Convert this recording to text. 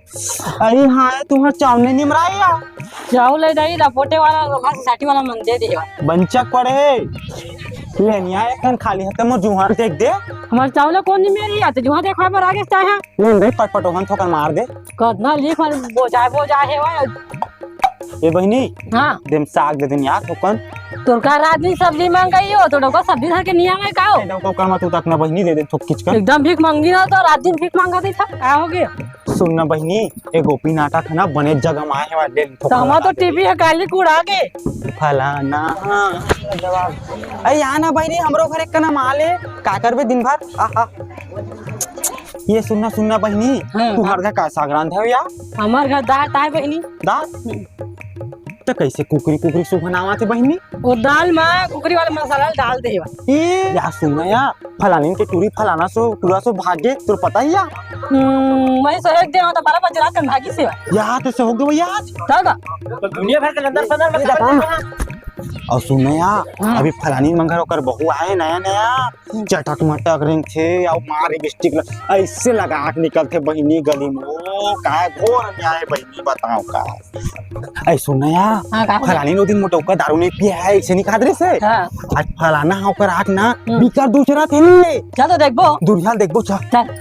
अरे हाँ तुम्हार चावल नहीं निमराई या चावल ले जाई लपोटे वाला घास साठी वाला मन दे देवा बंचक पड़े लेनिया एकन खाली हते मोर जुहार देख दे हमार चावल कौन नहीं मेरी आते जुहा देखा पर आगे चाहे लेन दे पटपट ओहन ठोकर मार दे कदना लिख मन बोझा है वा ए बहिनी हां देम साग दे दुनिया ठोकन तोर का रात में सब्जी मांगई हो तो डोका सब्जी धर के नियम है का हो ए डोका कर तू तो अपना बहिनी दे दे ठोक खींच कर एकदम भीख मांगी ना तो रात दिन भीख मांगा था का हो गया सुन ना बहिनी ए गोपी नाटक है ना बने जगह में आए हैं वाले तो हम तो टीवी है गाली कुड़ा के फलाना जवाब अरे यहाँ ना बहिनी हमरो घर एक का नाम आले का करबे दिन भर आहा ये सुनना बहिनी तू हर घर का सागरांध है या हमार घर दाल ताय बहिनी दाल तो कैसे कुकरी सूप बनावा थे बहिनी वो दाल में कुकरी वाला मसाला डाल देवा ये या सुनना या फलानी के टूरी फलाना सो टूरा सो भागे तो पता ही या मैं सहयोग दे तो 12 बजे रात में भागी से या तो से हो गए भैया दादा तो दुनिया भर के अंदर सदर और सुनना या अभी फलानी मंगर होकर बहू आए नया चटक मटक रिंग थे और मारे बिस्टिक ऐसे लगा के निकलते बहिनी गली में ओ का घोर न्याय बहिनी बताओ का ऐ सुनना या फलानी नो दिन मोटो का दारू नहीं पिया है ऐसे नहीं खादरे से आज फलाना होकर आठ ना बिकर दूसरा थे नहीं चल तो देखबो दूरिया देखबो चल चल